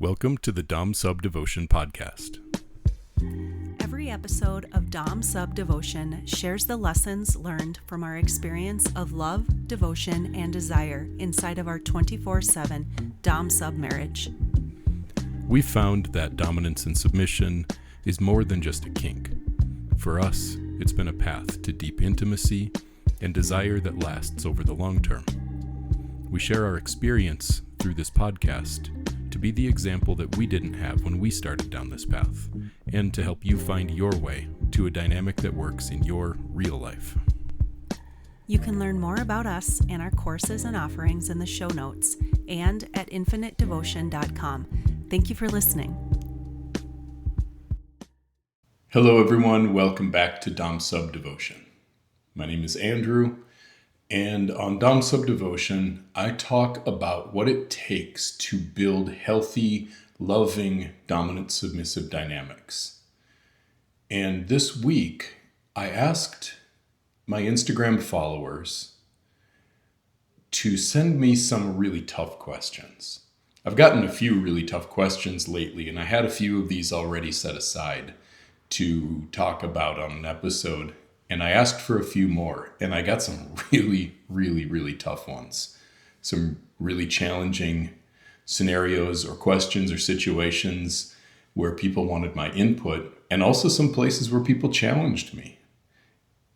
Welcome to the Dom Sub Devotion Podcast. Every episode of Dom Sub Devotion shares the lessons learned from our experience of love, devotion, and desire inside of our 24/7 Dom Sub marriage. We found that dominance and submission is more than just a kink. For us, it's been a path to deep intimacy and desire that lasts over the long term. We share our experience through this podcast to be the example that we didn't have when we started down this path, and to help you find your way to a dynamic that works in your real life. You can learn more about us and our courses and offerings in the show notes and at infinitedevotion.com. Thank you for listening. Hello everyone, welcome back to Dom Sub Devotion. My name is Andrew, and on Dom Sub Devotion, I talk about what it takes to build healthy, loving, dominant, submissive dynamics. And this week, I asked my Instagram followers to send me some really tough questions. I've gotten a few really tough questions lately, and I had a few of these already set aside to talk about on an episode. And I asked for a few more, and I got some really tough ones. Some really challenging scenarios or questions or situations where people wanted my input, and also some places where people challenged me,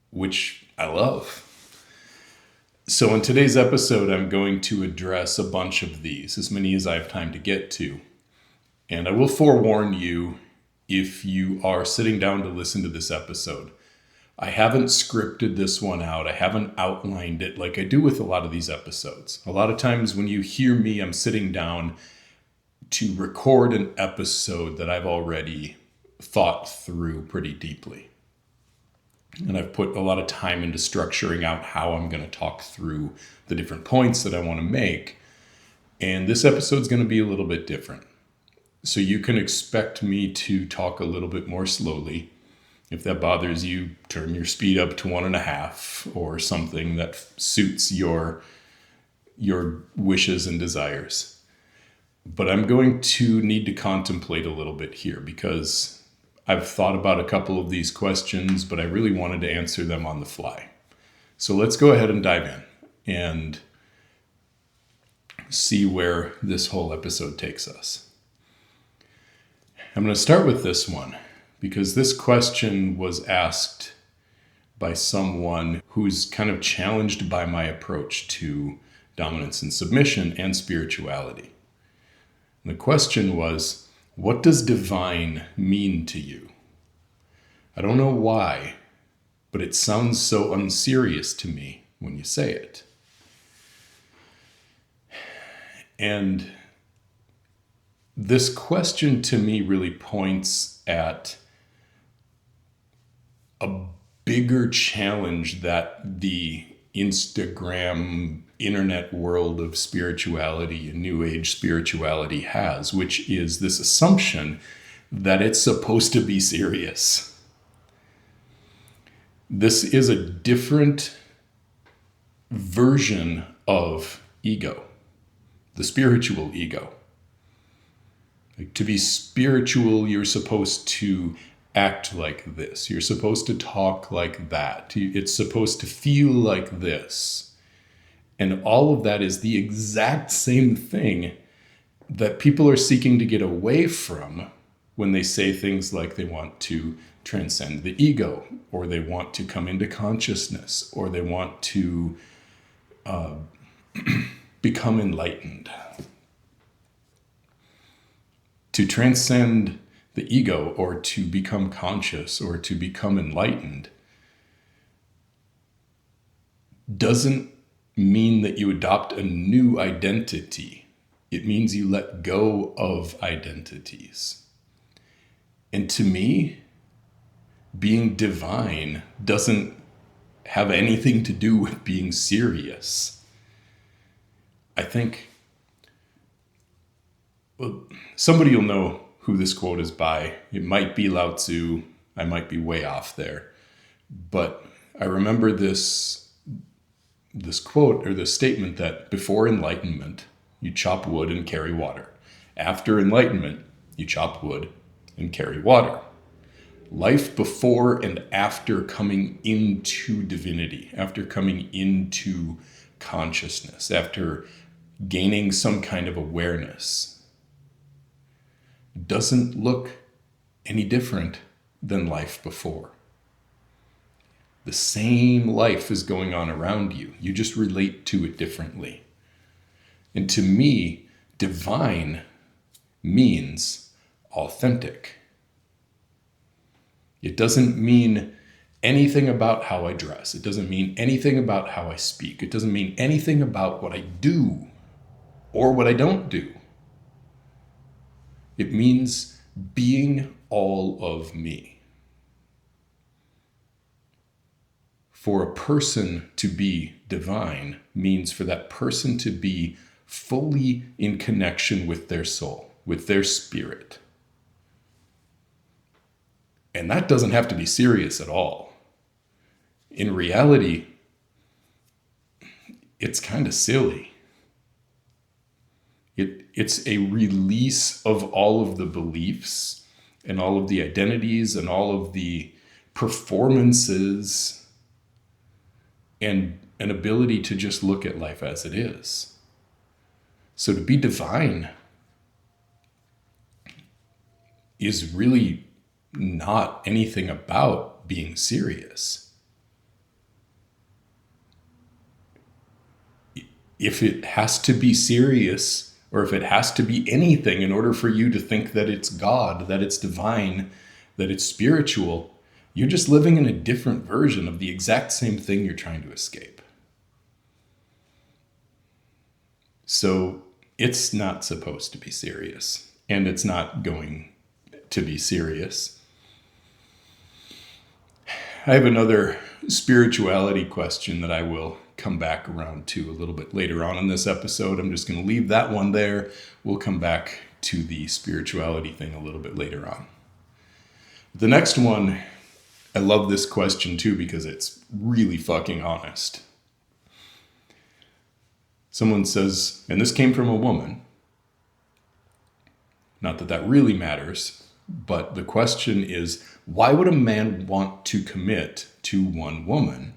which I love. So in today's episode, I'm going to address a bunch of these, as many as I have time to get to. And I will forewarn you, if you are sitting down to listen to this episode, I haven't scripted this one out. I haven't outlined it like I do with a lot of these episodes. A lot of times when you hear me, I'm sitting down to record an episode that I've already thought through pretty deeply. And I've put a lot of time into structuring out how I'm going to talk through the different points that I want to make. And this episode's going to be a little bit different. So you can expect me to talk a little bit more slowly. If that bothers you, turn your speed up to 1.5 or something that suits your wishes and desires. But I'm going to need to contemplate a little bit here because I've thought about a couple of these questions, but I really wanted to answer them on the fly. So let's go ahead and dive in and see where this whole episode takes us. I'm going to start with this one, because this question was asked by someone who's kind of challenged by my approach to dominance and submission and spirituality. And the question was, what does divine mean to you? I don't know why, but it sounds so unserious to me when you say it. And this question to me really points at a bigger challenge that the Instagram internet world of spirituality and New Age spirituality has, which is this assumption that it's supposed to be serious. This is a different version of ego, the spiritual ego. Like, to be spiritual, you're supposed to act like this. You're supposed to talk like that. It's supposed to feel like this. And all of that is the exact same thing that people are seeking to get away from when they say things like they want to transcend the ego, or they want to come into consciousness, or they want to become enlightened. To transcend the ego, or to become conscious, or to become enlightened, doesn't mean that you adopt a new identity. It means you let go of identities. And to me, being divine doesn't have anything to do with being serious. I think, well, somebody will know who this quote is by. It might be Lao Tzu. I might be way off there. But I remember this quote, or this statement, that before enlightenment, you chop wood and carry water. After enlightenment, you chop wood and carry water. Life before and after coming into divinity, after coming into consciousness, after gaining some kind of awareness, doesn't look any different than life before. The same life is going on around you. You just relate to it differently. And to me, divine means authentic. It doesn't mean anything about how I dress. It doesn't mean anything about how I speak. It doesn't mean anything about what I do or what I don't do. It means being all of me. For a person to be divine means for that person to be fully in connection with their soul, with their spirit. And that doesn't have to be serious at all. In reality, it's kind of silly. It's a release of all of the beliefs and all of the identities and all of the performances and an ability to just look at life as it is. So to be divine is really not anything about being serious. If it has to be serious, or if it has to be anything in order for you to think that it's God, that it's divine, that it's spiritual, you're just living in a different version of the exact same thing you're trying to escape. So it's not supposed to be serious, and it's not going to be serious. I have another spirituality question that I will come back around to a little bit later on in this episode. I'm just going to leave that one there. We'll come back to the spirituality thing a little bit later on. The next one, I love this question too because it's really fucking honest. Someone says, and this came from a woman, not that that really matters, but the question is, why would a man want to commit to one woman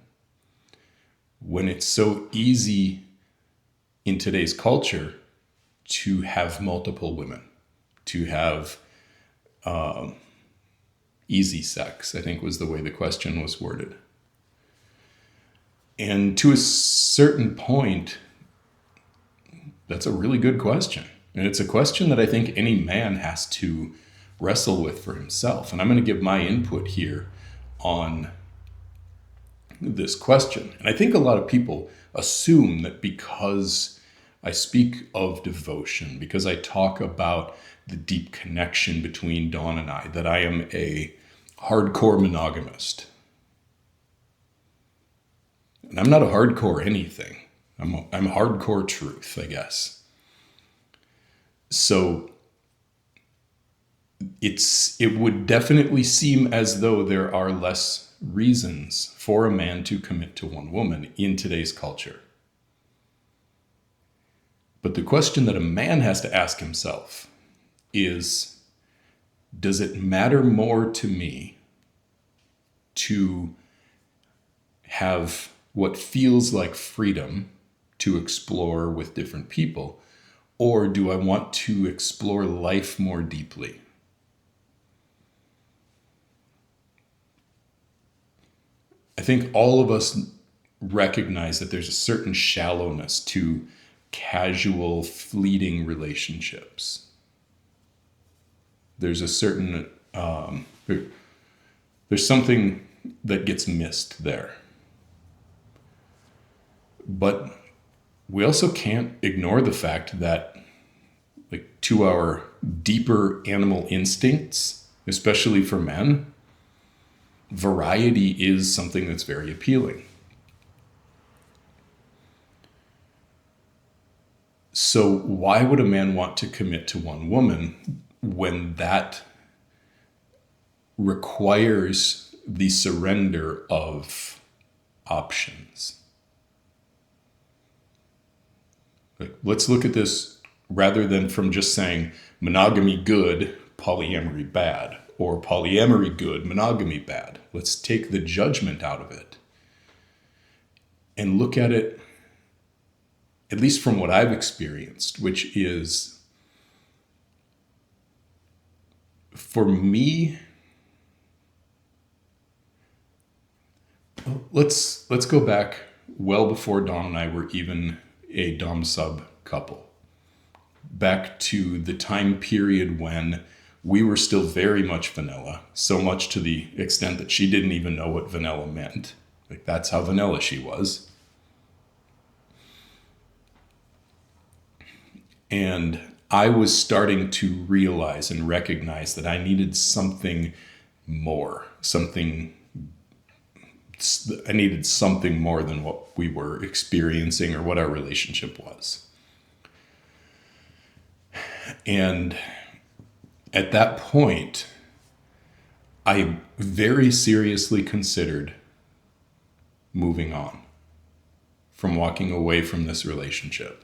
when it's so easy in today's culture to have multiple women, to have easy sex, I think was the way the question was worded. And to a certain point, that's a really good question. And it's a question that I think any man has to wrestle with for himself. And I'm going to give my input here on this question. And I think a lot of people assume that because I speak of devotion, because I talk about the deep connection between Dawn and I, that I am a hardcore monogamist. And I'm not a hardcore anything. I'm hardcore truth, I guess. So it would definitely seem as though there are less reasons for a man to commit to one woman in today's culture. But the question that a man has to ask himself is, does it matter more to me to have what feels like freedom to explore with different people, or do I want to explore life more deeply? I think all of us recognize that there's a certain shallowness to casual, fleeting relationships. There's a certain, there's something that gets missed there. But we also can't ignore the fact that, like, to our deeper animal instincts, especially for men, variety is something that's very appealing. So why would a man want to commit to one woman when that requires the surrender of options? Like, let's look at this rather than from just saying, monogamy good, polyamory bad, or polyamory good, monogamy bad. Let's take the judgment out of it and look at it, at least from what I've experienced, which is, for me, let's go back well before Dom and I were even a Dom sub couple. Back to the time period when we were still very much vanilla, so much to the extent that she didn't even know what vanilla meant. Like, that's how vanilla she was. And I was starting to realize and recognize that I needed something more, I needed something more than what we were experiencing or what our relationship was. And at that point, I very seriously considered moving on from walking away from this relationship.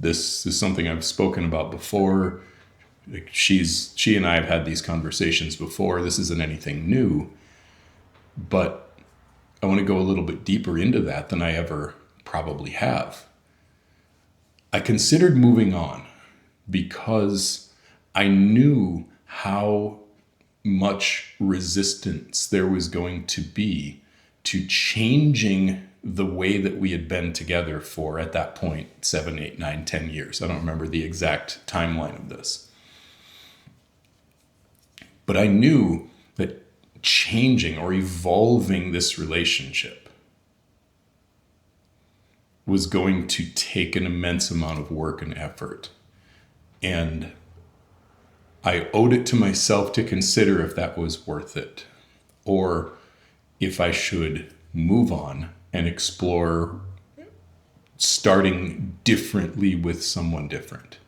This is something I've spoken about before. Like, she and I have had these conversations before. This isn't anything new. But I want to go a little bit deeper into that than I ever probably have. I considered moving on because I knew how much resistance there was going to be to changing the way that we had been together for, at that point, 7, 8, 9, 10 years. I don't remember the exact timeline of this. But I knew that changing or evolving this relationship was going to take an immense amount of work and effort. And I owed it to myself to consider if that was worth it, or if I should move on and explore starting differently with someone different,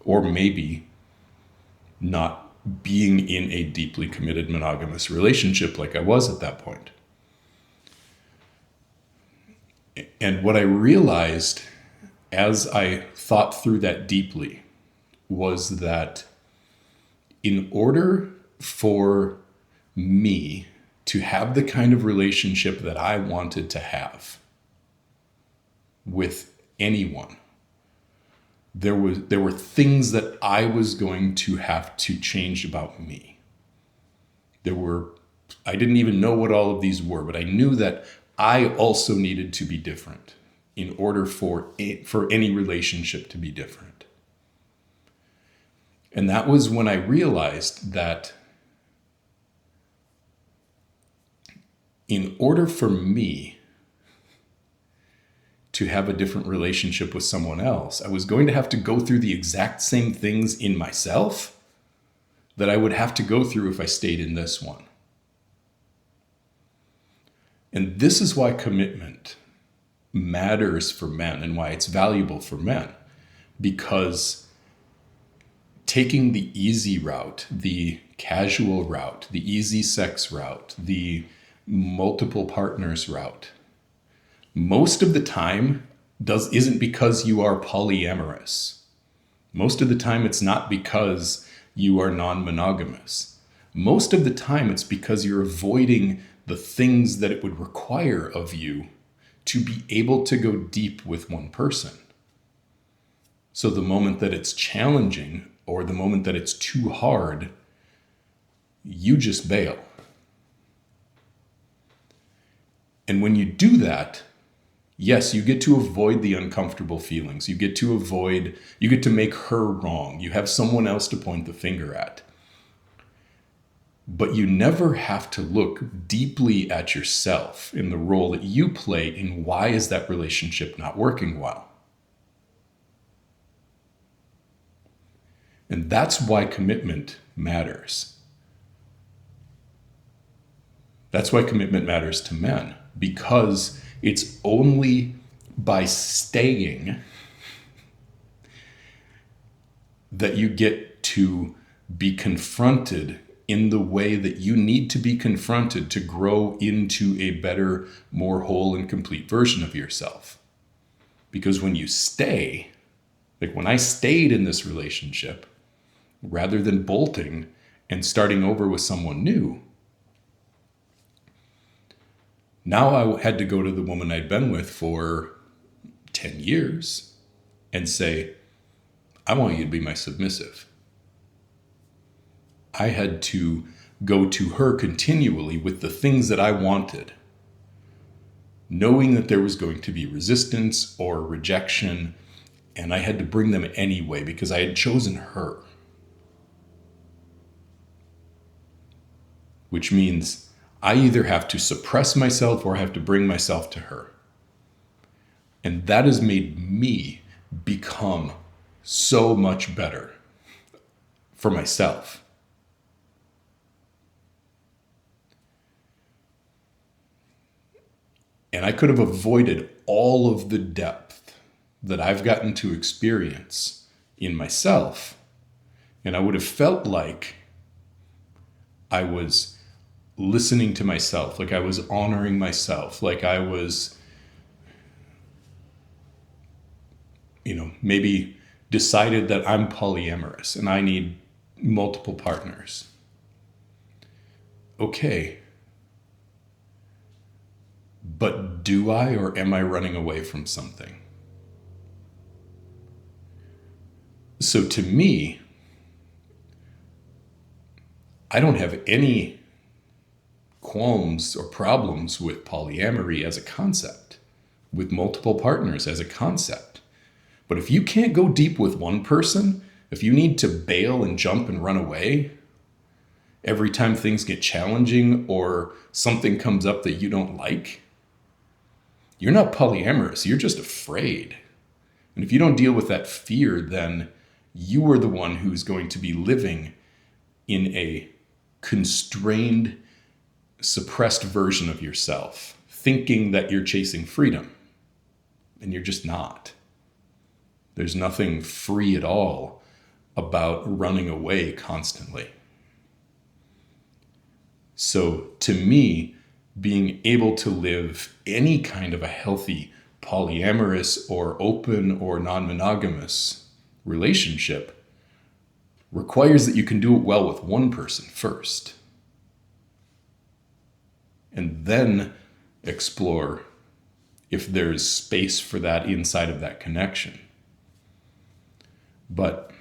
or maybe not being in a deeply committed monogamous relationship like I was at that point. And what I realized as I thought through that deeply was that in order for me to have the kind of relationship that I wanted to have with anyone, there were things that I was going to have to change about me. I didn't even know what all of these were, but I knew that I also needed to be different in order for any relationship to be different. And that was when I realized that in order for me to have a different relationship with someone else, I was going to have to go through the exact same things in myself that I would have to go through if I stayed in this one. And this is why commitment matters for men and why it's valuable for men. Because taking the easy route, the casual route, the easy sex route, the multiple partners route, most of the time isn't because you are polyamorous. Most of the time it's not because you are non-monogamous. Most of the time it's because you're avoiding the things that it would require of you to be able to go deep with one person. So the moment that it's challenging or the moment that it's too hard, you just bail. And when you do that, yes, you get to avoid the uncomfortable feelings. You get to make her wrong. You have someone else to point the finger at. But you never have to look deeply at yourself in the role that you play in why is that relationship not working well. And that's why commitment matters. That's why commitment matters to men, because it's only by staying that you get to be confronted in the way that you need to be confronted to grow into a better, more whole and complete version of yourself. Because when you stay, Like when I stayed in this relationship, rather than bolting and starting over with someone new, now I had to go to the woman I'd been with for 10 years and say, I want you to be my submissive. I had to go to her continually with the things that I wanted, knowing that there was going to be resistance or rejection, and I had to bring them anyway because I had chosen her. Which means I either have to suppress myself or I have to bring myself to her. And that has made me become so much better for myself. And I could have avoided all of the depth that I've gotten to experience in myself. And I would have felt like I was listening to myself, like I was honoring myself, like I was, maybe decided that I'm polyamorous and I need multiple partners. Okay. But do I, or am I running away from something? So to me, I don't have any qualms or problems with polyamory as a concept, with multiple partners as a concept. But if you can't go deep with one person, if you need to bail and jump and run away every time things get challenging or something comes up that you don't like, you're not polyamorous, you're just afraid. And if you don't deal with that fear, then you are the one who's going to be living in a constrained, suppressed version of yourself, thinking that you're chasing freedom. And you're just not. There's nothing free at all about running away constantly. So to me, being able to live any kind of a healthy polyamorous or open or non-monogamous relationship requires that you can do it well with one person first. And then explore if there's space for that inside of that connection. But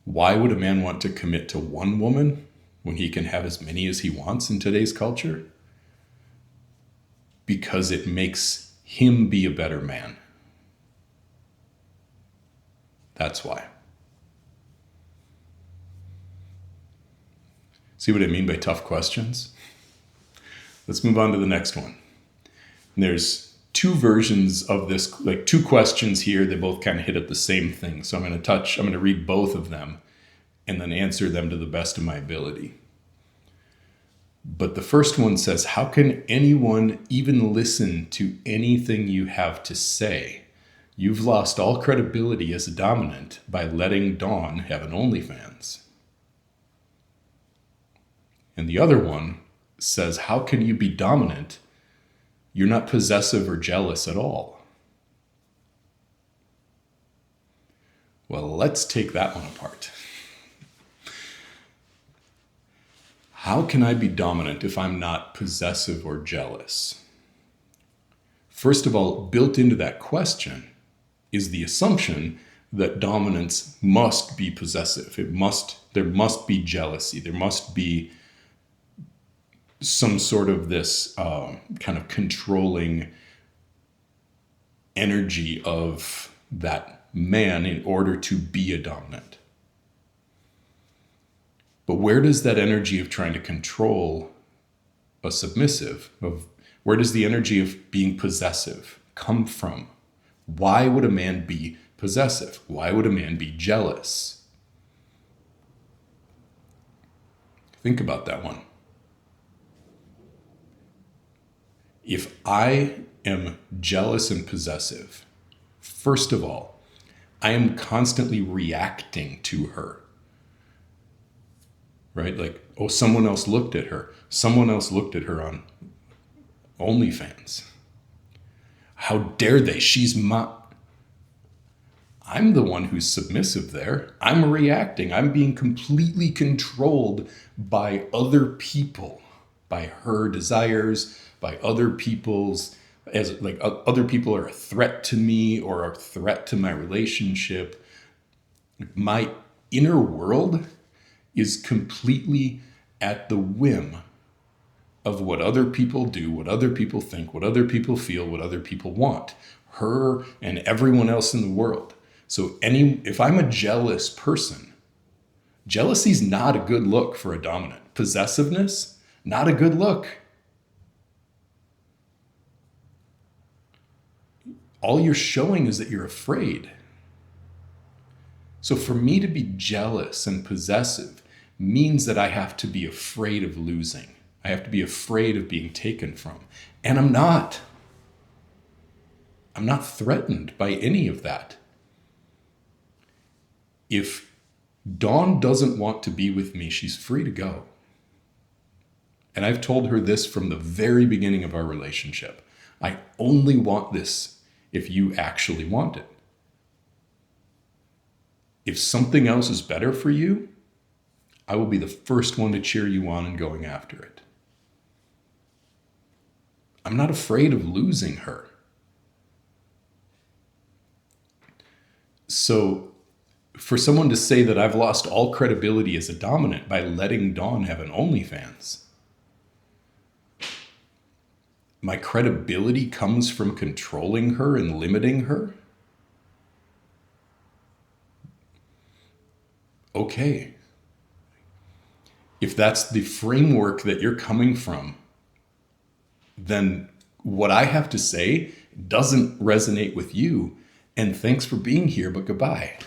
why would a man want to commit to one woman when he can have as many as he wants in today's culture? Because it makes him be a better man. That's why. See what I mean by tough questions? Let's move on to the next one. There's two versions of this, like two questions here. They both kind of hit at the same thing. So I'm going to read both of them and then answer them to the best of my ability. But the first one says, how can anyone even listen to anything you have to say? You've lost all credibility as a dominant by letting Dawn have an OnlyFans. And the other one says, how can you be dominant? You're not possessive or jealous at all. Well, let's take that one apart. How can I be dominant if I'm not possessive or jealous? First of all, built into that question is the assumption that dominance must be possessive. There must be jealousy. There must be some sort of this kind of controlling energy of that man in order to be a dominant. But where does that energy of trying to control a submissive, where does the energy of being possessive come from? Why would a man be possessive? Why would a man be jealous? Think about that one. If I am jealous and possessive, first of all, I am constantly reacting to her. Right? Like, oh, someone else looked at her. Someone else looked at her on OnlyFans. How dare they? She's my... I'm the one who's submissive there. I'm reacting. I'm being completely controlled by other people, by her desires, by other people's, as like other people are a threat to me or a threat to my relationship. My inner world is completely at the whim of what other people do, what other people think, what other people feel, what other people want. Her and everyone else in the world. So if I'm a jealous person, jealousy is not a good look for a dominant. Possessiveness, not a good look. All you're showing is that you're afraid. So for me to be jealous and possessive means that I have to be afraid of losing. I have to be afraid of being taken from. And I'm not. I'm not threatened by any of that. If Dawn doesn't want to be with me, she's free to go. And I've told her this from the very beginning of our relationship. I only want this if you actually want it. If something else is better for you, I will be the first one to cheer you on and going after it. I'm not afraid of losing her. So for someone to say that I've lost all credibility as a dominant by letting Dawn have an OnlyFans, my credibility comes from controlling her and limiting her? Okay. If that's the framework that you're coming from, then what I have to say doesn't resonate with you. And thanks for being here, but goodbye.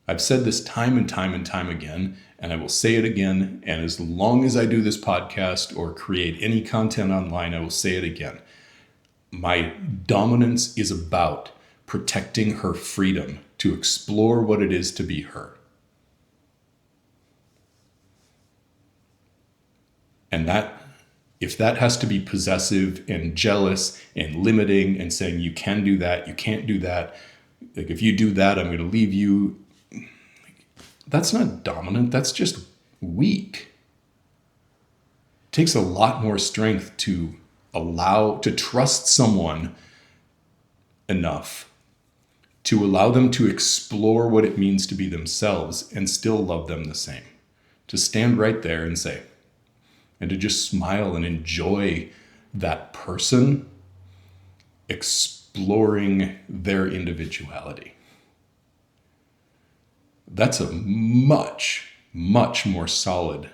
I've said this time and time and time again, and I will say it again. And as long as I do this podcast or create any content online, I will say it again. My dominance is about protecting her freedom to explore what it is to be her. And if that has to be possessive and jealous and limiting and saying you can do that, you can't do that, like if you do that, I'm going to leave you. That's not dominant. That's just weak. It takes a lot more strength to trust someone enough to allow them to explore what it means to be themselves and still love them the same. To stand right there and say, and to just smile and enjoy that person exploring their individuality. That's a much, much more solid,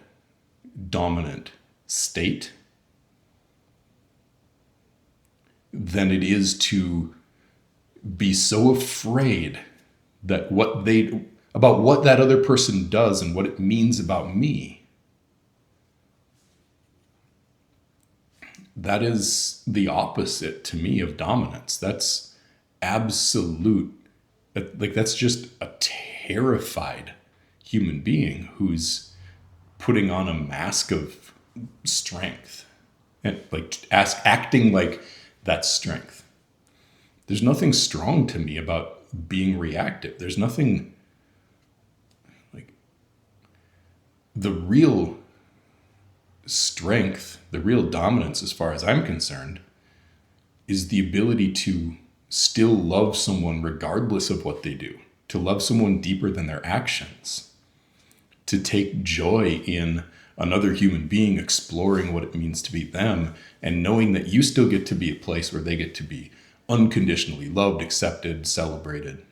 dominant state than it is to be so afraid that about what that other person does and what it means about me. That is the opposite to me of dominance. That's absolute, that's just a terrified human being who's putting on a mask of strength and acting like that's strength. There's nothing strong to me about being reactive. There's nothing the real strength, the real dominance, as far as I'm concerned, is the ability to still love someone regardless of what they do, to love someone deeper than their actions, to take joy in another human being exploring what it means to be them and knowing that you still get to be a place where they get to be unconditionally loved, accepted, celebrated.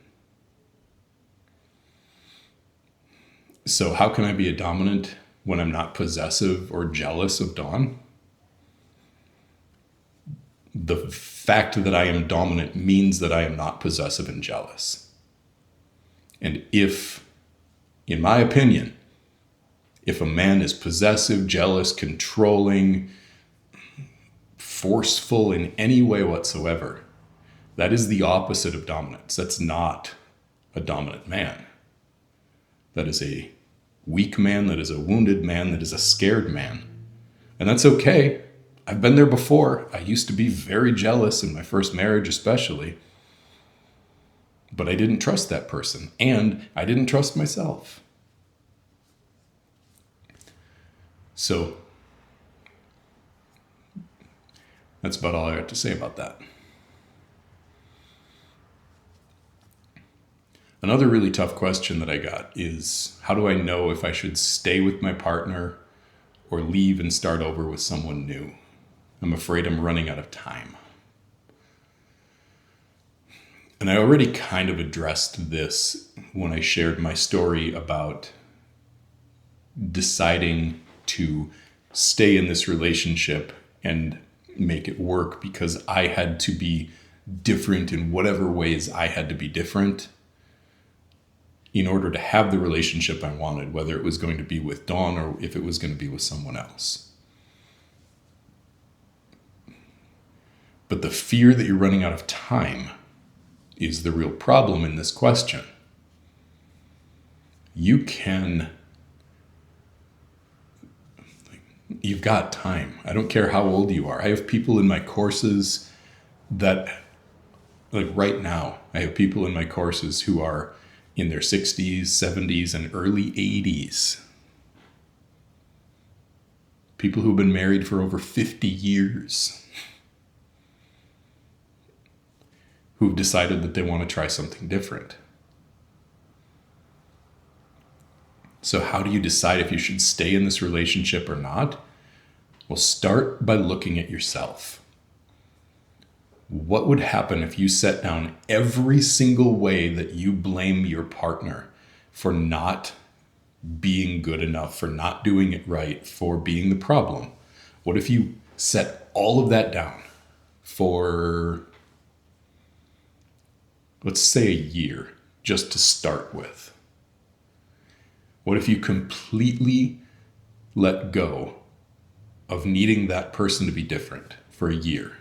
So how can I be a dominant when I'm not possessive or jealous of Dawn? The fact that I am dominant means that I am not possessive and jealous. And if, in my opinion, if a man is possessive, jealous, controlling, forceful in any way whatsoever, that is the opposite of dominance. That's not a dominant man. That is a weak man, that is a wounded man, that is a scared man. And that's okay. I've been there before. I used to be very jealous in my first marriage, especially. But I didn't trust that person, and I didn't trust myself. So that's about all I have to say about that. Another really tough question that I got is, how do I know if I should stay with my partner or leave and start over with someone new? I'm afraid I'm running out of time. And I already kind of addressed this when I shared my story about deciding to stay in this relationship and make it work because I had to be different in whatever ways I had to be different in order to have the relationship I wanted, whether it was going to be with Dawn or if it was going to be with someone else. But the fear that you're running out of time is the real problem in this question. You've got time. I don't care how old you are. I have people in my courses that, like right now, I have people in my courses who are in their 60s, 70s, and early 80s. People who've been married for over 50 years. Who've decided that they want to try something different. So how do you decide if you should stay in this relationship or not? Well, start by looking at yourself. What would happen if you set down every single way that you blame your partner for not being good enough, for not doing it right, for being the problem? What if you set all of that down for, let's say, a year, just to start with? What if you completely let go of needing that person to be different for a year?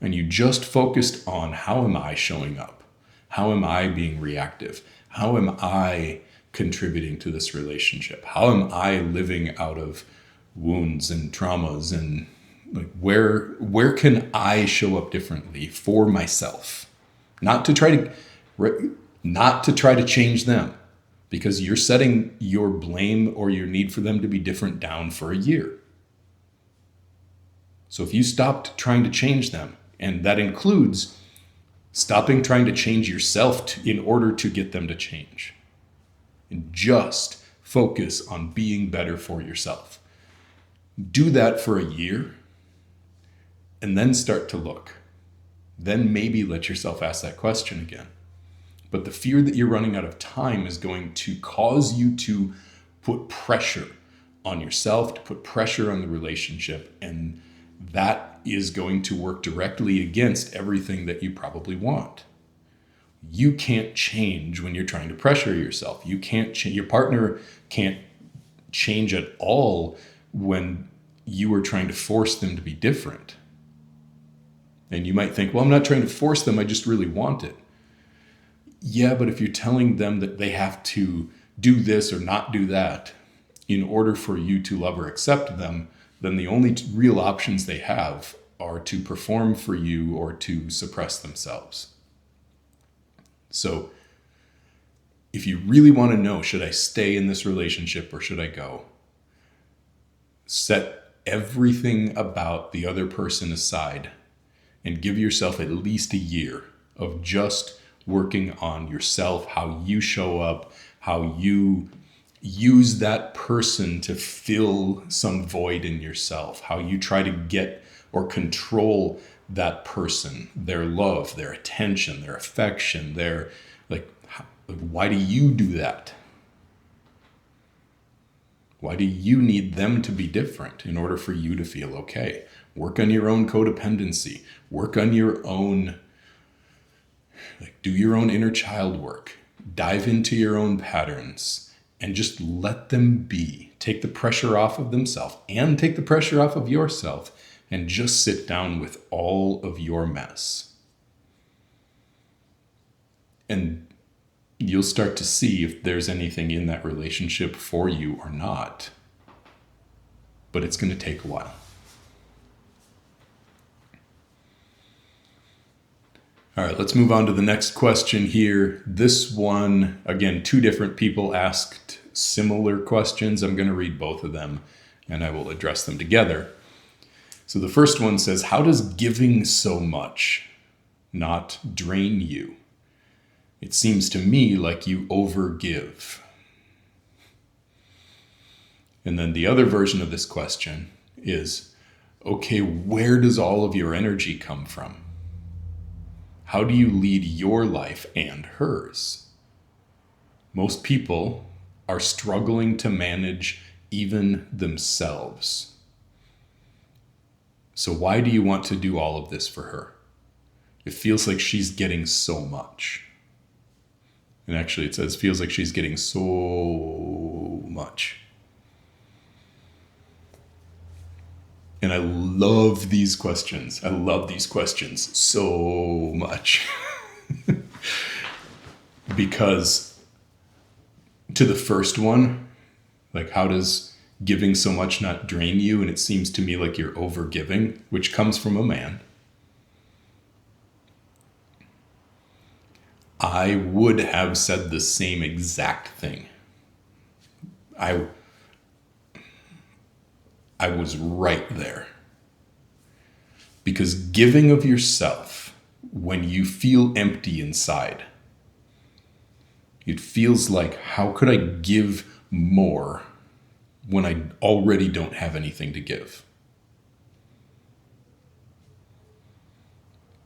And you just focused on, how am I showing up? How am I being reactive? How am I contributing to this relationship? How am I living out of wounds and traumas? And like, where can I show up differently for myself? Not to try to change them, because you're setting your blame or your need for them to be different down for a year. So if you stopped trying to change them, and that includes stopping trying to change yourself in order to get them to change, and just focus on being better for yourself. Do that for a year, and then start to look. Then maybe let yourself ask that question again. But the fear that you're running out of time is going to cause you to put pressure on yourself, to put pressure on the relationship, and that is going to work directly against everything that you probably want. You can't change when you're trying to pressure yourself. You can't change. Your partner can't change at all when you are trying to force them to be different. And you might think, well, I'm not trying to force them, I just really want it. Yeah, but if you're telling them that they have to do this or not do that in order for you to love or accept them, then the only real options they have are to perform for you or to suppress themselves. So if you really want to know, should I stay in this relationship or should I go? Set everything about the other person aside and give yourself at least a year of just working on yourself, how you show up, how you use that person to fill some void in yourself, how you try to get or control that person, their love, their attention, their affection, their, why do you do that? Why do you need them to be different in order for you to feel okay? Work on your own codependency. Work on your own, do your own inner child work. Dive into your own patterns and just let them be. Take the pressure off of themselves and take the pressure off of yourself, and just sit down with all of your mess. And you'll start to see if there's anything in that relationship for you or not. But it's going to take a while. All right, let's move on to the next question here. This one, again, two different people asked similar questions. I'm going to read both of them and I will address them together. So the first one says, how does giving so much not drain you? It seems to me like you overgive. And then the other version of this question is, okay, where does all of your energy come from? How do you lead your life and hers? Most people are struggling to manage even themselves. So why do you want to do all of this for her? It feels like she's getting so much. And actually it says, feels like she's getting so much. And I love these questions. I love these questions so much. Because to the first one, like, how does giving so much not drain you? And it seems to me like you're over giving, which comes from a man. I would have said the same exact thing. I was right there. Because giving of yourself, when you feel empty inside, it feels like, how could I give more when I already don't have anything to give?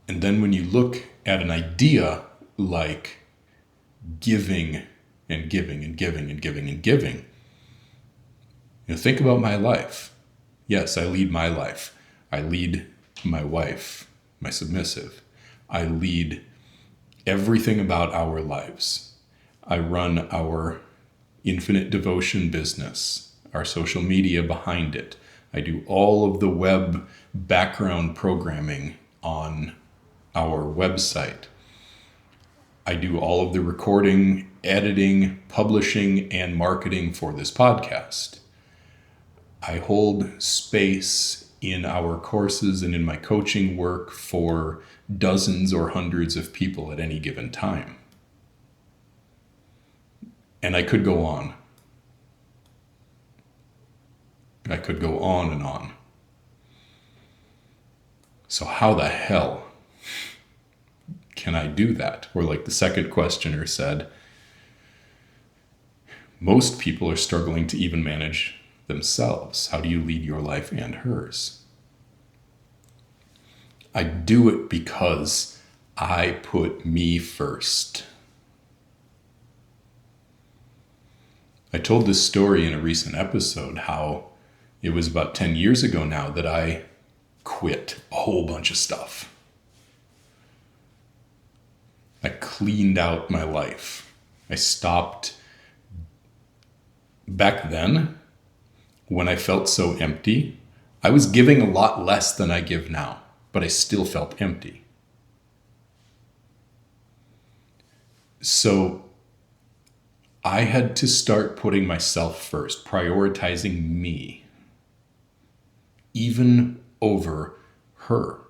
And then when you look at an idea like giving and giving and giving and giving and giving, think about my life. Yes, I lead my life. I lead my wife, my submissive. I lead everything about our lives. I run our infinite devotion business, our social media behind it. I do all of the web background programming on our website. I do all of the recording, editing, publishing, and marketing for this podcast. I hold space in our courses and in my coaching work for dozens or hundreds of people at any given time. And I could go on. I could go on and on. So how the hell can I do that? Or like the second questioner said, most people are struggling to even manage themselves. How do you lead your life and hers? I do it because I put me first. I told this story in a recent episode, how it was about 10 years ago now that I quit a whole bunch of stuff. I cleaned out my life. I stopped. Back then, when I felt so empty, I was giving a lot less than I give now, but I still felt empty. So I had to start putting myself first, prioritizing me, even over her.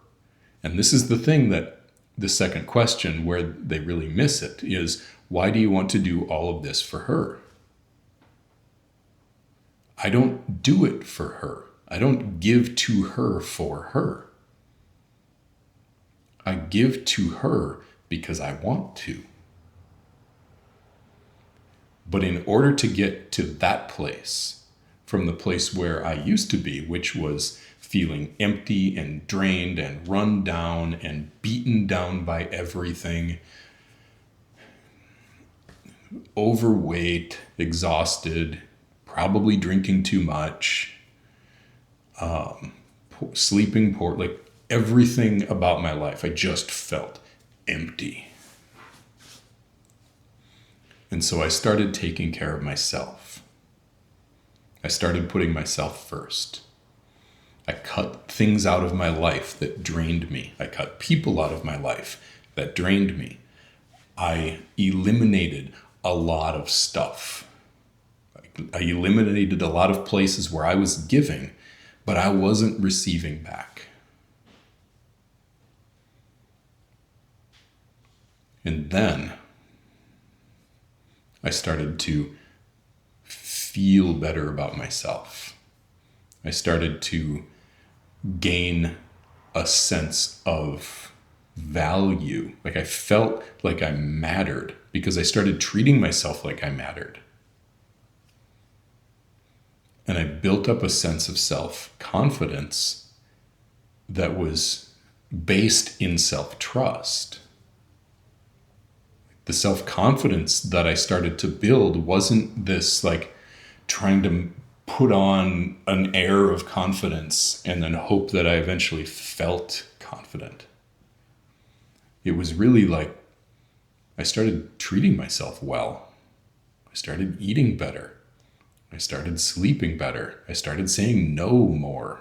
And this is the thing that the second question, where they really miss it, is, why do you want to do all of this for her? I don't do it for her. I don't give to her for her. I give to her because I want to. But in order to get to that place, from the place where I used to be, which was feeling empty and drained and run down and beaten down by everything, overweight, exhausted, probably drinking too much, sleeping poor, like everything about my life, I just felt empty. And so I started taking care of myself. I started putting myself first. I cut things out of my life that drained me. I cut people out of my life that drained me. I eliminated a lot of stuff. I eliminated a lot of places where I was giving, but I wasn't receiving back. And then I started to feel better about myself. I started to gain a sense of value. Like I felt like I mattered because I started treating myself like I mattered. And I built up a sense of self-confidence that was based in self-trust. The self-confidence that I started to build wasn't this like trying to put on an air of confidence and then hope that I eventually felt confident. It was really like I started treating myself well. I started eating better. I started sleeping better. I started saying no more.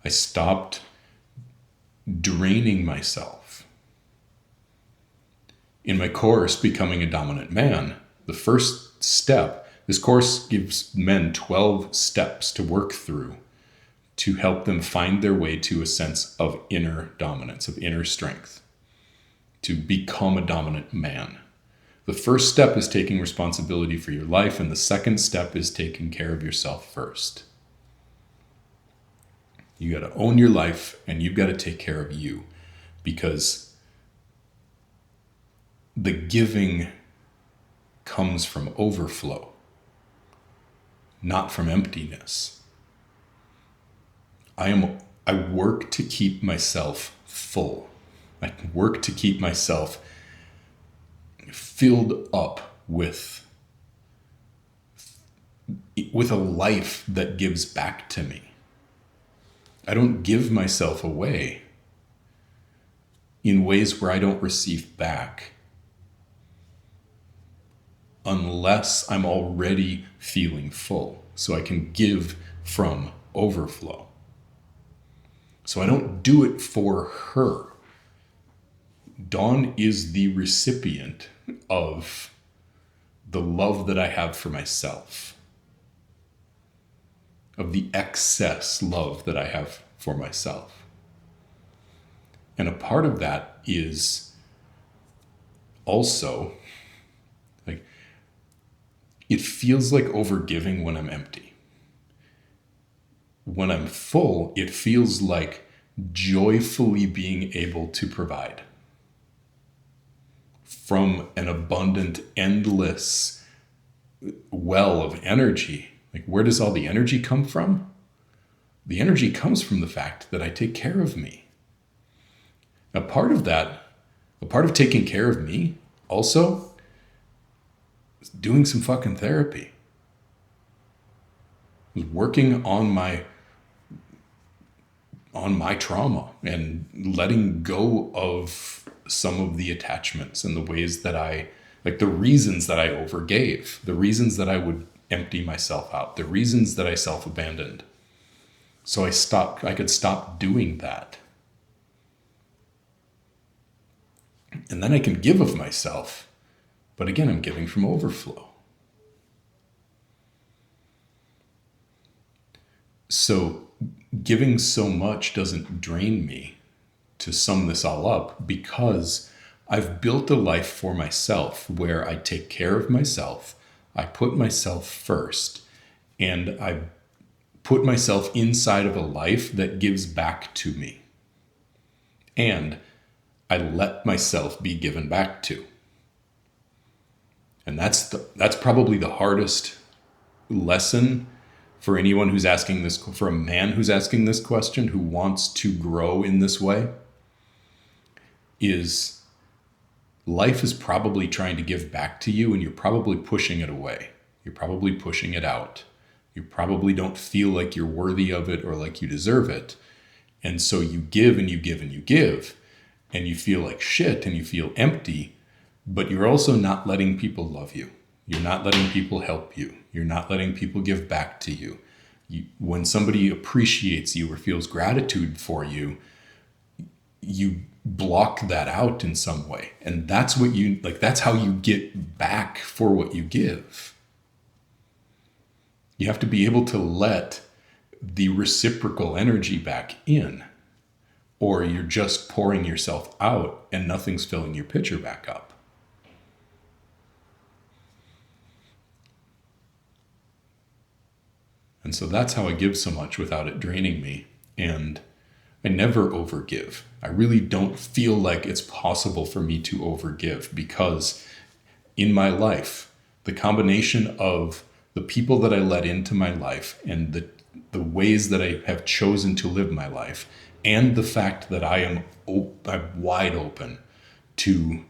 I stopped draining myself. In my course, Becoming a Dominant Man, the first step, this course gives men 12 steps to work through to help them find their way to a sense of inner dominance, of inner strength, to become a dominant man. The first step is taking responsibility for your life, and the second step is taking care of yourself first. You got to own your life, and you've got to take care of you, because the giving comes from overflow, not from emptiness. I work to keep myself full. I work to keep myself filled up with a life that gives back to me. I don't give myself away in ways where I don't receive back unless I'm already feeling full, so I can give from overflow. So I don't do it for her. Dawn is the recipient of the love that I have for myself, of the excess love that I have for myself. And a part of that is also, like, it feels like overgiving when I'm empty. When I'm full, it feels like joyfully being able to provide from an abundant, endless well of energy. Like, where does all the energy come from? The energy comes from the fact that I take care of me. A part of taking care of me also is doing some fucking therapy. Working on my trauma and letting go of some of the attachments and the ways that the reasons that I overgave, the reasons that I would empty myself out, the reasons that I self-abandoned. So I could stop doing that. And then I can give of myself, but again, I'm giving from overflow. So giving so much doesn't drain me, to sum this all up, because I've built a life for myself where I take care of myself, I put myself first, and I put myself inside of a life that gives back to me. And I let myself be given back to. And that's probably the hardest lesson for anyone who's asking this, for a man who's asking this question, who wants to grow in this way, is life is probably trying to give back to you, and you're probably pushing it away. You're probably pushing it out. You probably don't feel like you're worthy of it or like you deserve it. And so you give and you give and you give, and you feel like shit and you feel empty, but you're also not letting people love you. You're not letting people help you. You're not letting people give back to you. When somebody appreciates you or feels gratitude for you, you block that out in some way. And that's that's how you get back for what you give. You have to be able to let the reciprocal energy back in. or you're just pouring yourself out and nothing's filling your pitcher back up. And so that's how I give so much without it draining me. And I never overgive. I really don't feel like it's possible for me to overgive, because in my life, the combination of the people that I let into my life and the ways that I have chosen to live my life, and the fact that I'm wide open to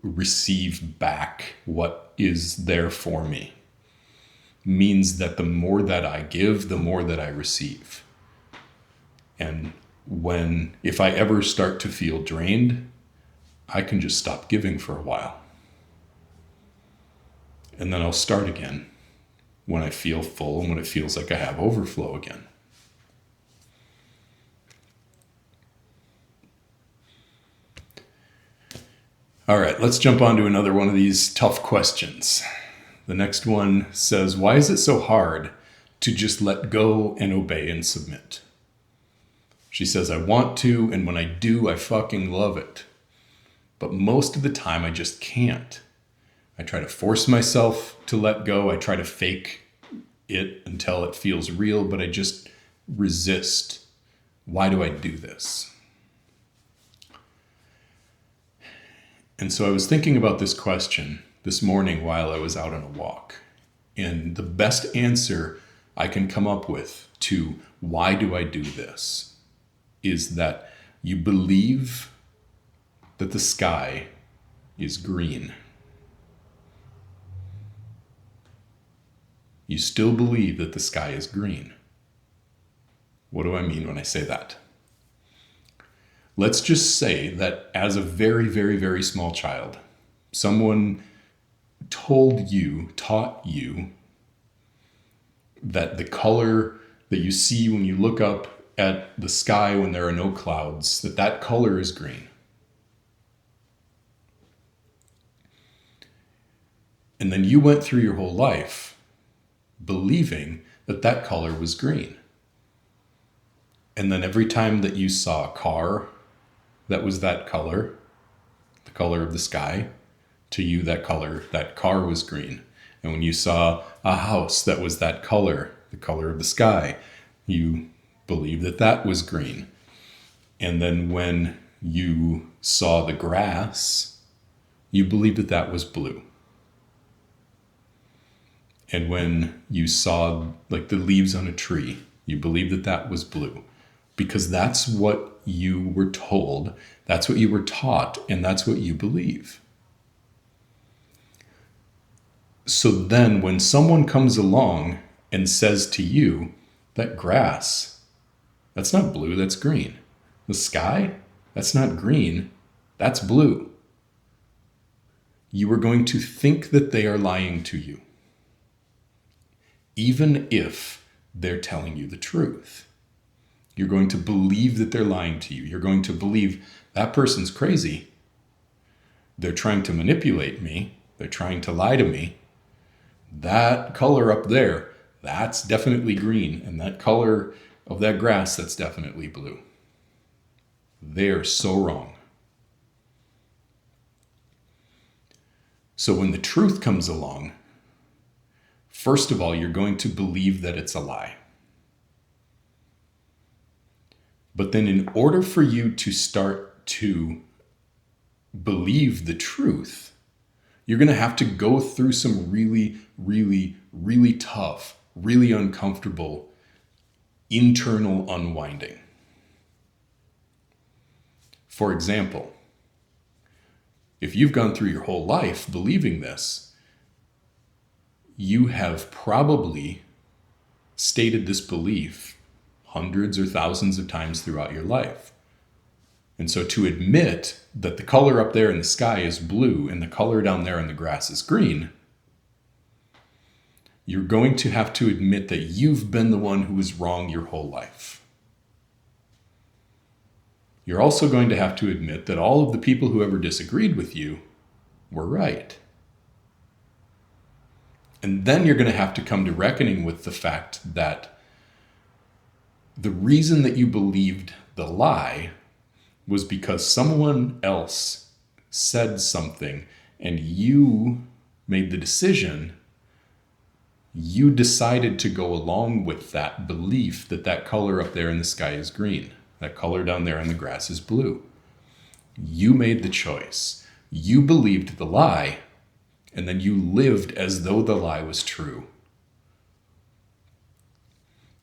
receive back what is there for me, means that the more that I give, the more that I receive. And if I ever start to feel drained, I can just stop giving for a while. And then I'll start again when I feel full and when it feels like I have overflow again. All right, let's jump on to another one of these tough questions. The next one says, why is it so hard to just let go and obey and submit? She says, I want to, and when I do, I fucking love it. But most of the time, I just can't. I try to force myself to let go. I try to fake it until it feels real, but I just resist. Why do I do this? And so I was thinking about this question this morning while I was out on a walk. And the best answer I can come up with to why do I do this is that you believe that the sky is green. You still believe that the sky is green. What do I mean when I say that? Let's just say that as a very, very, very small child, someone taught you that the color that you see when you look up at the sky when there are no clouds, that color is green. And then you went through your whole life believing that color was green. And then every time that you saw a car that was that color, the color of the sky, to you that car was green. And when you saw a house that was that color, the color of the sky, you believed that was green. And then when you saw the grass, you believed that was blue. And when you saw like the leaves on a tree, you believed that was blue. Because that's what you were told, that's what you were taught, and that's what you believe. So then when someone comes along and says to you, that grass, that's not blue, that's green. The sky, that's not green, that's blue. You are going to think that they are lying to you, even if they're telling you the truth. You're going to believe that they're lying to you. You're going to believe that person's crazy. They're trying to manipulate me. They're trying to lie to me. That color up there, that's definitely green. And that color of that grass, that's definitely blue. They're so wrong. So when the truth comes along, first of all, you're going to believe that it's a lie. But then in order for you to start to believe the truth, you're going to have to go through some really, really, really tough, really uncomfortable internal unwinding. For example, if you've gone through your whole life believing this, you have probably stated this belief hundreds or thousands of times throughout your life. And so to admit that the color up there in the sky is blue and the color down there in the grass is green, you're going to have to admit that you've been the one who was wrong your whole life. You're also going to have to admit that all of the people who ever disagreed with you were right. And then you're going to have to come to reckoning with the fact that the reason that you believed the lie was because someone else said something and you made the decision, you decided to go along with that belief that that color up there in the sky is green, that color down there in the grass is blue. You made the choice. You believed the lie, and then you lived as though the lie was true.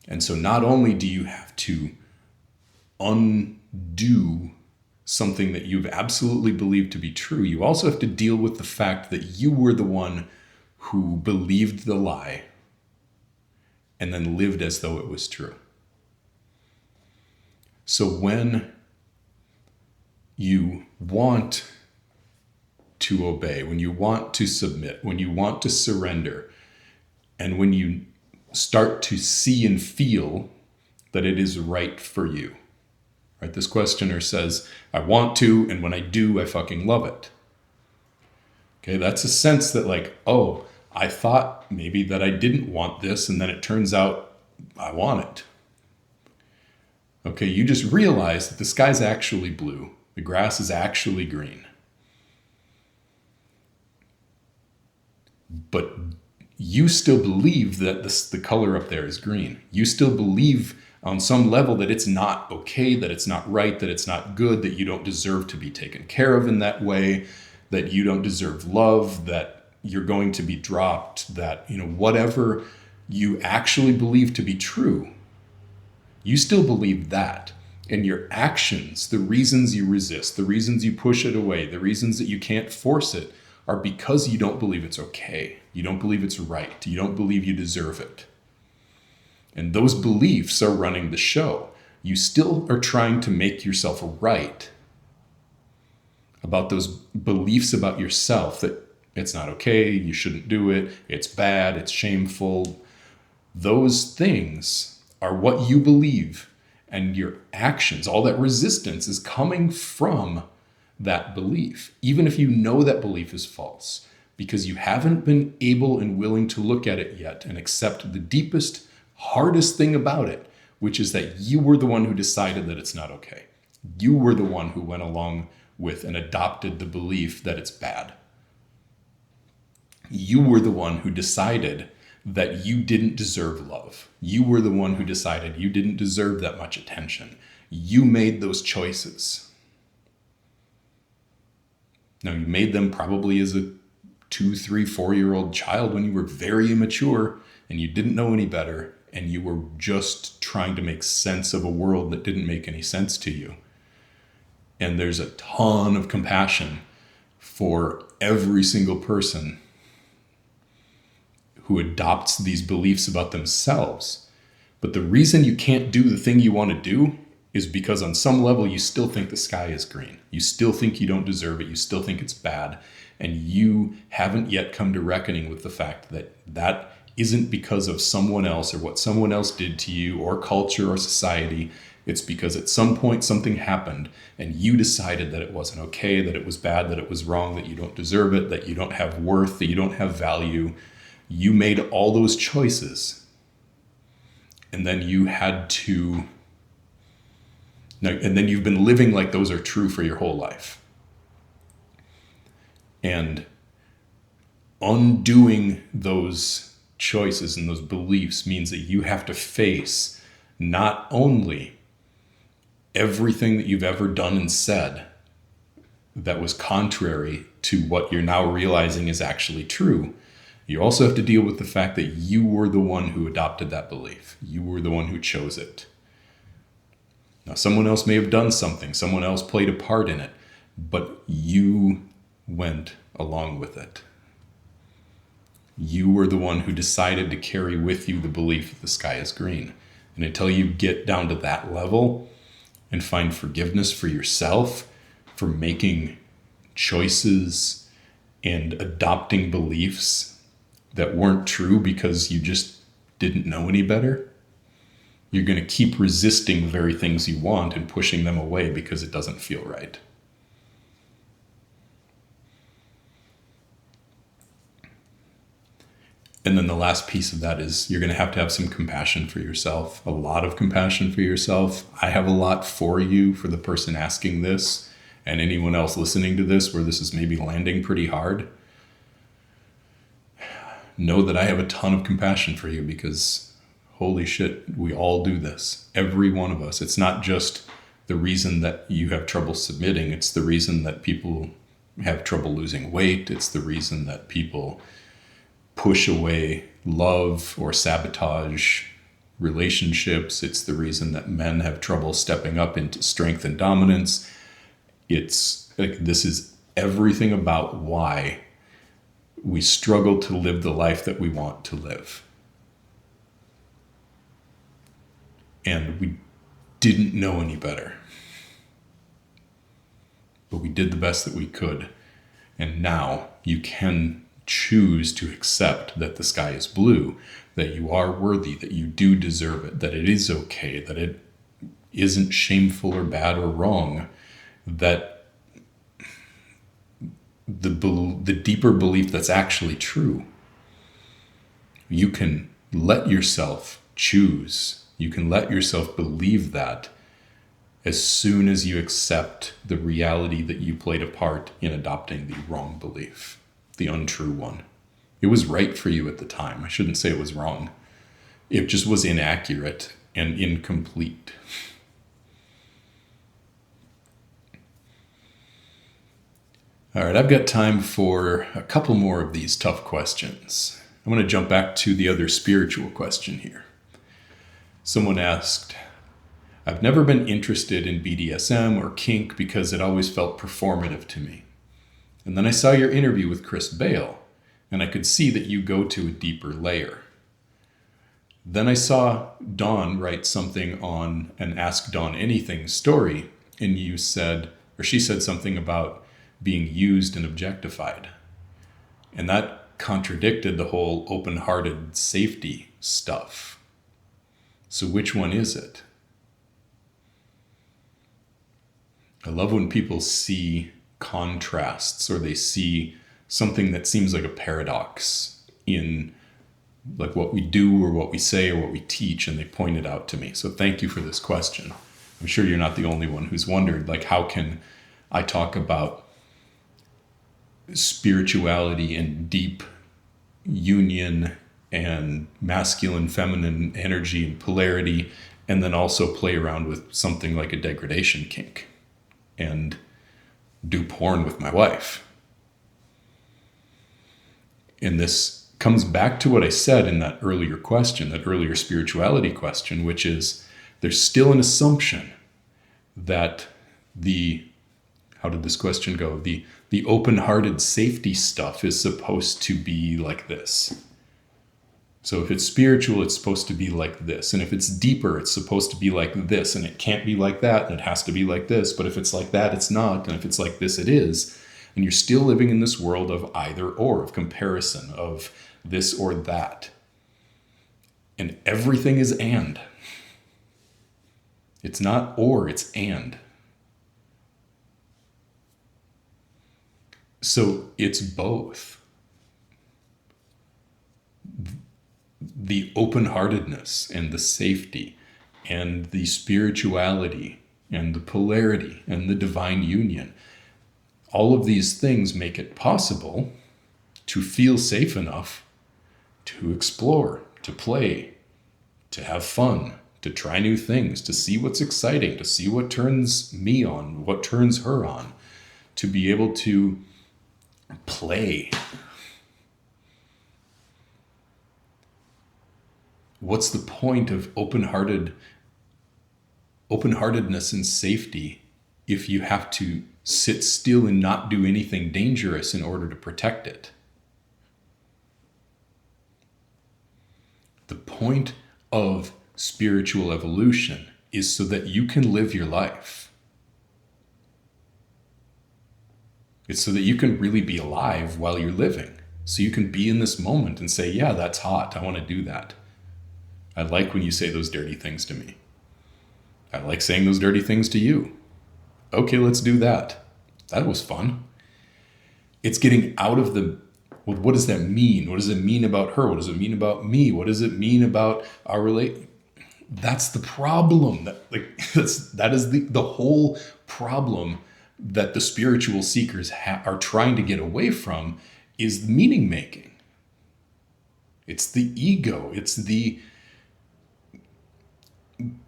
And so not only do you have to undo something that you've absolutely believed to be true, you also have to deal with the fact that you were the one who believed the lie and then lived as though it was true. So when you want to obey, when you want to submit, when you want to surrender, and when you start to see and feel that it is right for you, right? This questioner says, I want to, and when I do, I fucking love it. Okay, that's a sense that like, oh, I thought maybe that I didn't want this, and then it turns out I want it. Okay, you just realize that the sky's actually blue. The grass is actually green. But you still believe that the color up there is green. You still believe on some level that it's not okay, that it's not right, that it's not good, that you don't deserve to be taken care of in that way, that you don't deserve love, that you're going to be dropped, that, whatever you actually believe to be true, you still believe that. And your actions, the reasons you resist, the reasons you push it away, the reasons that you can't force it are because you don't believe it's okay. You don't believe it's right. You don't believe you deserve it. And those beliefs are running the show. You still are trying to make yourself right about those beliefs about yourself, that it's not okay, you shouldn't do it, it's bad, it's shameful. Those things are what you believe, and your actions, all that resistance is coming from that belief, even if you know that belief is false, because you haven't been able and willing to look at it yet and accept the deepest, hardest thing about it, which is that you were the one who decided that it's not okay. You were the one who went along with and adopted the belief that it's bad. You were the one who decided that you didn't deserve love. You were the one who decided you didn't deserve that much attention. You made those choices. Now, you made them probably as a 2, 3, 4-year-old child when you were very immature and you didn't know any better, and you were just trying to make sense of a world that didn't make any sense to you. And there's a ton of compassion for every single person who adopts these beliefs about themselves. But the reason you can't do the thing you want to do is because on some level you still think the sky is green. You still think you don't deserve it. You still think it's bad. And you haven't yet come to reckoning with the fact that that isn't because of someone else or what someone else did to you or culture or society. It's because at some point something happened and you decided that it wasn't okay, that it was bad, that it was wrong, that you don't deserve it, that you don't have worth, that you don't have value. You made all those choices, and then you had to, and then you've been living like those are true for your whole life. And undoing those choices and those beliefs means that you have to face not only everything that you've ever done and said that was contrary to what you're now realizing is actually true. You also have to deal with the fact that you were the one who adopted that belief. You were the one who chose it. Now, someone else may have done something. Someone else played a part in it. But you went along with it. You were the one who decided to carry with you the belief that the sky is green. And until you get down to that level and find forgiveness for yourself for making choices and adopting beliefs that weren't true because you just didn't know any better, you're going to keep resisting the very things you want and pushing them away because it doesn't feel right. And then the last piece of that is you're going to have some compassion for yourself, a lot of compassion for yourself. I have a lot for you, for the person asking this, and anyone else listening to this where this is maybe landing pretty hard. Know that I have a ton of compassion for you, because holy shit, we all do this. Every one of us. It's not just the reason that you have trouble submitting. It's the reason that people have trouble losing weight. It's the reason that people push away love or sabotage relationships. It's the reason that men have trouble stepping up into strength and dominance. It's like, this is everything about why we struggle to live the life that we want to live. And we didn't know any better. But we did the best that we could. And now you can choose to accept that the sky is blue, that you are worthy, that you do deserve it, that it is okay, that it isn't shameful or bad or wrong, that the deeper belief that's actually true. You can let yourself choose. You can let yourself believe that as soon as you accept the reality that you played a part in adopting the wrong belief, the untrue one. It was right for you at the time. I shouldn't say it was wrong. It just was inaccurate and incomplete. All right, I've got time for a couple more of these tough questions. I'm going to jump back to the other spiritual question here. Someone asked, I've never been interested in BDSM or kink because it always felt performative to me. And then I saw your interview with Chris Bale, and I could see that you go to a deeper layer. Then I saw Dawn write something on an Ask Dawn Anything story, and you said, or she said something about being used and objectified. And that contradicted the whole open-hearted safety stuff. So which one is it? I love when people see contrasts, or they see something that seems like a paradox in like what we do or what we say or what we teach, and they point it out to me. So thank you for this question. I'm sure you're not the only one who's wondered, like, how can I talk about spirituality and deep union and masculine, feminine energy and polarity, and then also play around with something like a degradation kink and do porn with my wife? And this comes back to what I said in that earlier question, that earlier spirituality question, which is there's still an assumption that how did this question go? The open-hearted safety stuff is supposed to be like this. So if it's spiritual, it's supposed to be like this. And if it's deeper, it's supposed to be like this. And it can't be like that, and it has to be like this. But if it's like that, it's not. And if it's like this, it is. And you're still living in this world of either or, of comparison, of this or that. And everything is and. It's not or, it's and. So it's both. The open-heartedness and the safety and the spirituality and the polarity and the divine union. All of these things make it possible to feel safe enough to explore, to play, to have fun, to try new things, to see what's exciting, to see what turns me on, what turns her on, to be able to play. What's the point of open-heartedness and safety if you have to sit still and not do anything dangerous in order to protect it? The point of spiritual evolution is so that you can live your life. It's so that you can really be alive while you're living. So you can be in this moment and say, yeah, that's hot. I want to do that. I like when you say those dirty things to me. I like saying those dirty things to you. Okay, let's do that. That was fun. It's getting out of the Well, what does that mean? What does it mean about her? What does it mean about me? What does it mean about our relate? That's the problem. That is the whole problem that the spiritual seekers are trying to get away from, is the meaning making. It's the ego. It's the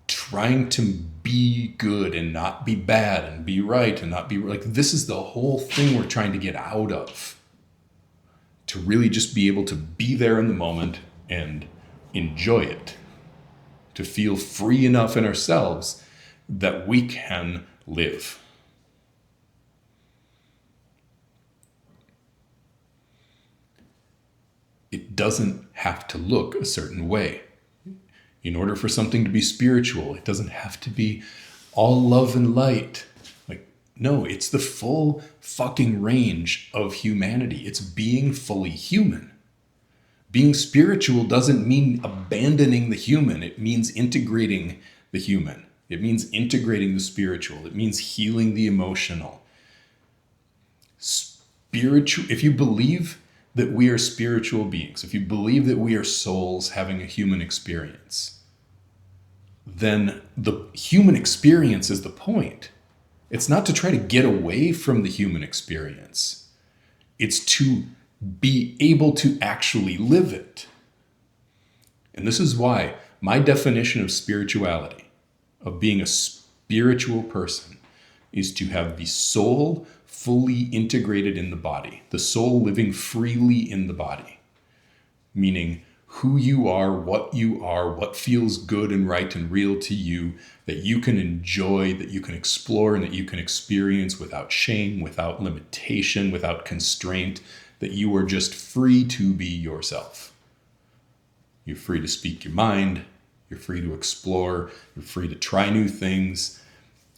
trying to be good and not be bad, and be right and not be like, this is the whole thing we're trying to get out of. To really just be able to be there in the moment and enjoy it. To feel free enough in ourselves that we can live. It doesn't have to look a certain way. In order for something to be spiritual, it doesn't have to be all love and light. Like, no, it's the full fucking range of humanity. It's being fully human. Being spiritual doesn't mean abandoning the human. It means integrating the human. It means integrating the spiritual. It means healing the emotional. If you believe that we are spiritual beings, if you believe that we are souls having a human experience, then the human experience is the point. It's not to try to get away from the human experience. It's to be able to actually live it. And this is why my definition of spirituality, of being a spiritual person, is to have the soul fully integrated in the body, the soul living freely in the body, meaning who you are, what feels good and right and real to you, that you can enjoy, that you can explore, and that you can experience without shame, without limitation, without constraint, that you are just free to be yourself. You're free to speak your mind, you're free to explore, you're free to try new things.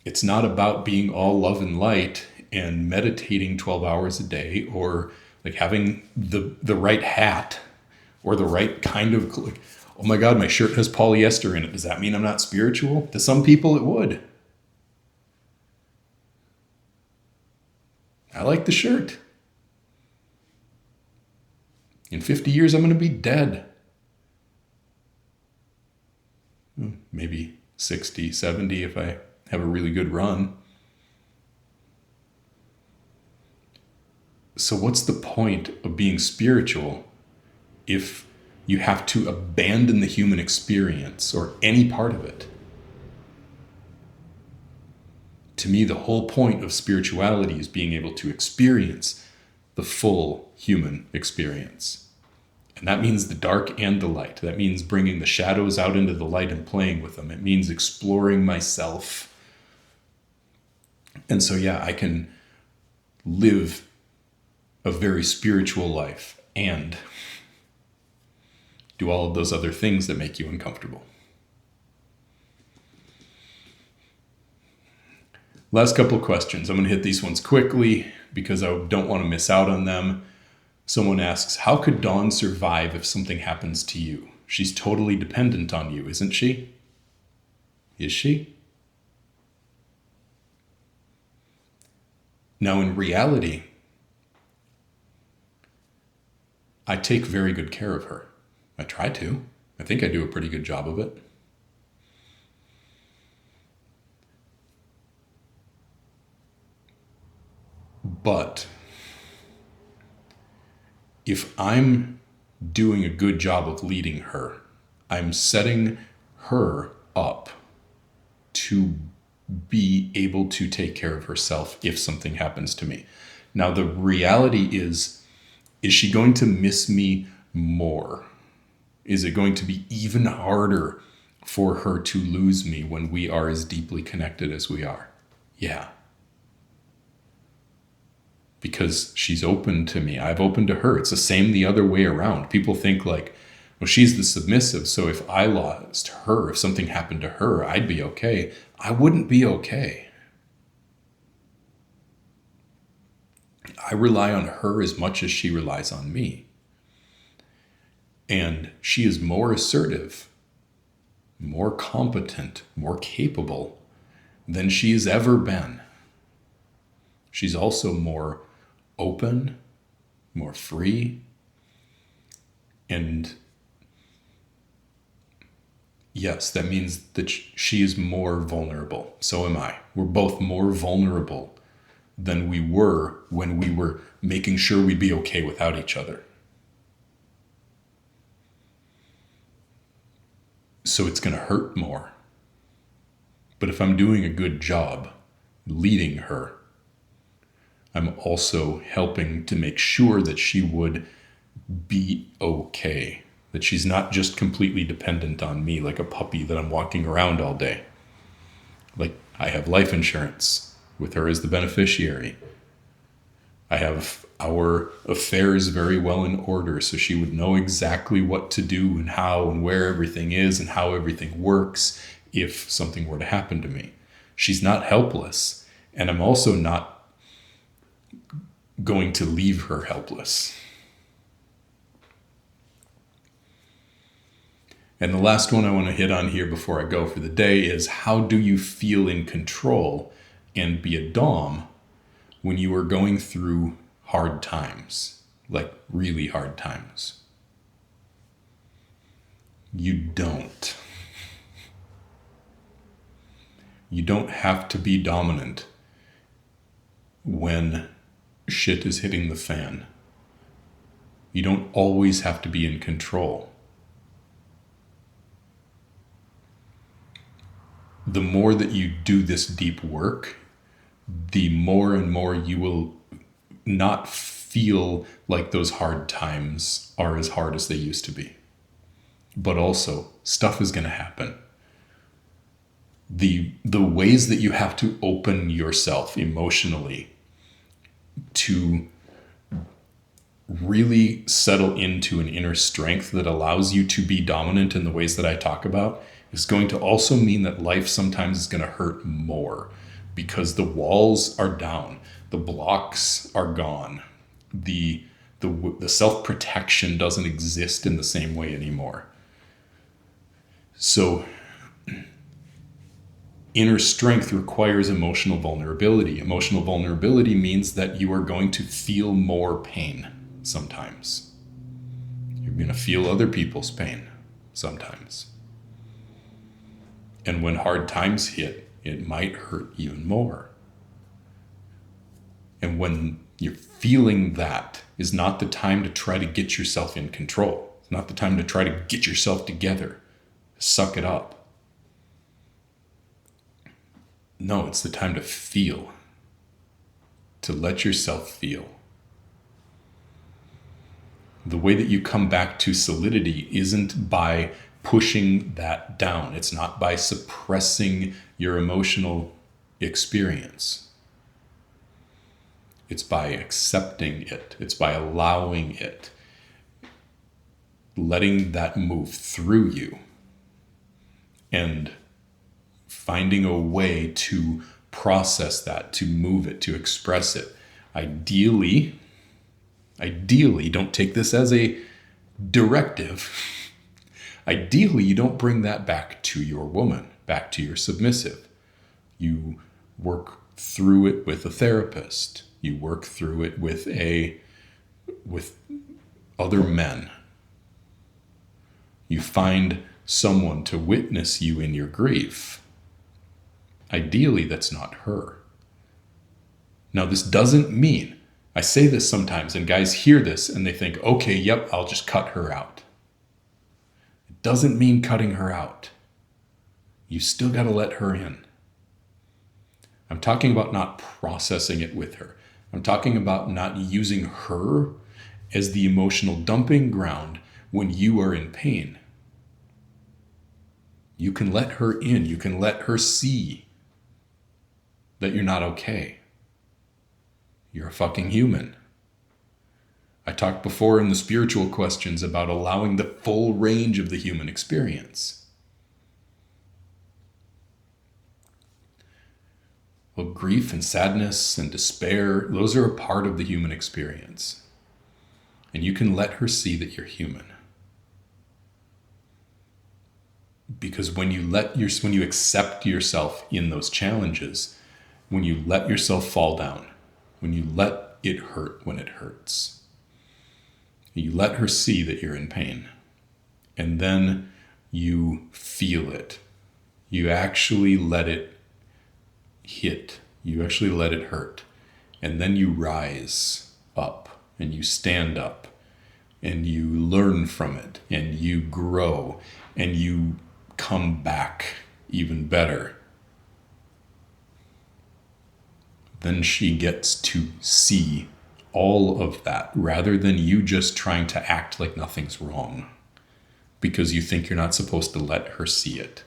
It's not about being all love and light and meditating 12 hours a day, or like having the right hat or the right kind of, like, oh my God, my shirt has polyester in it. Does that mean I'm not spiritual? To some people it would. I like the shirt. In 50 years, I'm going to be dead. Maybe 60, 70 if I have a really good run. So what's the point of being spiritual if you have to abandon the human experience or any part of it? To me, the whole point of spirituality is being able to experience the full human experience. And that means the dark and the light. That means bringing the shadows out into the light and playing with them. It means exploring myself. And so, yeah, I can live a very spiritual life and do all of those other things that make you uncomfortable. Last couple of questions. I'm going to hit these ones quickly because I don't want to miss out on them. Someone asks, how could Dawn survive if something happens to you? She's totally dependent on you, isn't she? Is she? Now, in reality, I take very good care of her. I try to. I think I do a pretty good job of it. But if I'm doing a good job of leading her, I'm setting her up to be able to take care of herself if something happens to me. Now, the reality is she going to miss me more? Is it going to be even harder for her to lose me when we are as deeply connected as we are? Yeah. Because she's open to me. I've opened to her. It's the same the other way around. People think like, well, she's the submissive, so if I lost her, if something happened to her, I'd be okay. I wouldn't be okay. I rely on her as much as she relies on me. And she is more assertive, more competent, more capable than she has ever been. She's also more open, more free, And yes, that means that she is more vulnerable. So am I. We're both more vulnerable than we were when we were making sure we'd be okay without each other. So it's going to hurt more. But if I'm doing a good job leading her, I'm also helping to make sure that she would be okay. That she's not just completely dependent on me like a puppy that I'm walking around all day. Like, I have life insurance with her as the beneficiary. I have our affairs very well in order, so she would know exactly what to do and how and where everything is and how everything works if something were to happen to me. She's not helpless, and I'm also not going to leave her helpless. And the last one I want to hit on here before I go for the day is, how do you feel in control and be a dom when you are going through hard times, like really hard times? You don't. You don't have to be dominant when shit is hitting the fan. You don't always have to be in control. The more that you do this deep work, the more and more you will not feel like those hard times are as hard as they used to be. But also, stuff is going to happen. The ways that you have to open yourself emotionally to really settle into an inner strength that allows you to be dominant in the ways that I talk about is going to also mean that life sometimes is going to hurt more, because the walls are down, the blocks are gone, the self-protection doesn't exist in the same way anymore. So inner strength requires emotional vulnerability. Emotional vulnerability means that you are going to feel more pain sometimes. You're going to feel other people's pain sometimes. And when hard times hit, it might hurt even more. And when you're feeling that, is not the time to try to get yourself in control. It's not the time to try to get yourself together. Suck it up. No, it's the time to feel. To let yourself feel. The way that you come back to solidity isn't by pushing that down. It's not by suppressing your emotional experience. It's by accepting it. It's by allowing it. Letting that move through you. And finding a way to process that, to move it, to express it. Ideally, don't take this as a directive. Ideally, you don't bring that back to your woman, back to your submissive. You work through it with a therapist. You work through it with other men. You find someone to witness you in your grief. Ideally, that's not her. Now, this doesn't mean, I say this sometimes and guys hear this and they think, okay, yep, I'll just cut her out. It doesn't mean cutting her out. You still got to let her in. I'm talking about not processing it with her. I'm talking about not using her as the emotional dumping ground when you are in pain. You can let her in. You can let her see that you're not okay. You're a fucking human. I talked before in the spiritual questions about allowing the full range of the human experience. Well, grief and sadness and despair, those are a part of the human experience. And you can let her see that you're human. Because when you accept yourself in those challenges, when you let yourself fall down, when you let it hurt when it hurts, You let her see that you're in pain. And then you feel it. You actually let it hit. You actually let it hurt. And then you rise up and you stand up and you learn from it and you grow and you come back even better. Then she gets to see all of that rather than you just trying to act like nothing's wrong because you think you're not supposed to let her see it.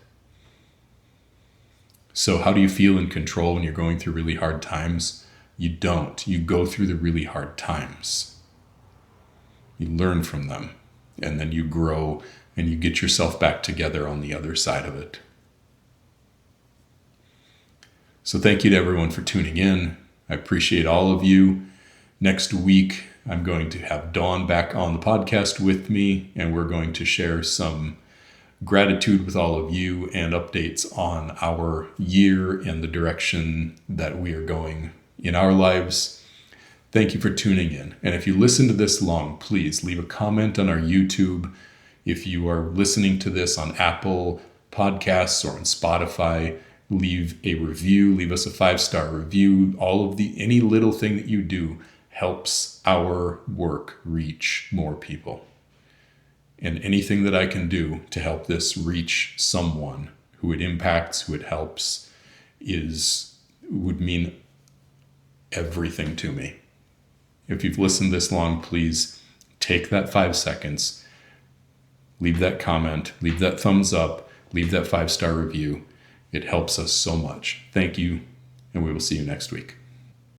So how do you feel in control when you're going through really hard times? You don't. You go through the really hard times. You learn from them, and then you grow and you get yourself back together on the other side of it. So thank you to everyone for tuning in. I appreciate all of you. Next week, I'm going to have Dawn back on the podcast with me, and we're going to share some gratitude with all of you and updates on our year and the direction that we are going in our lives. Thank you for tuning in. And if you listen to this long, please leave a comment on our YouTube. If you are listening to this on Apple Podcasts or on Spotify, leave a review, leave us a 5-star review. Any little thing that you do helps our work reach more people. And anything that I can do to help this reach someone who it impacts, who it helps, would mean everything to me. If you've listened this long, please take that 5 seconds, leave that comment, leave that thumbs up, leave that 5-star review. It helps us so much. Thank you, and we will see you next week.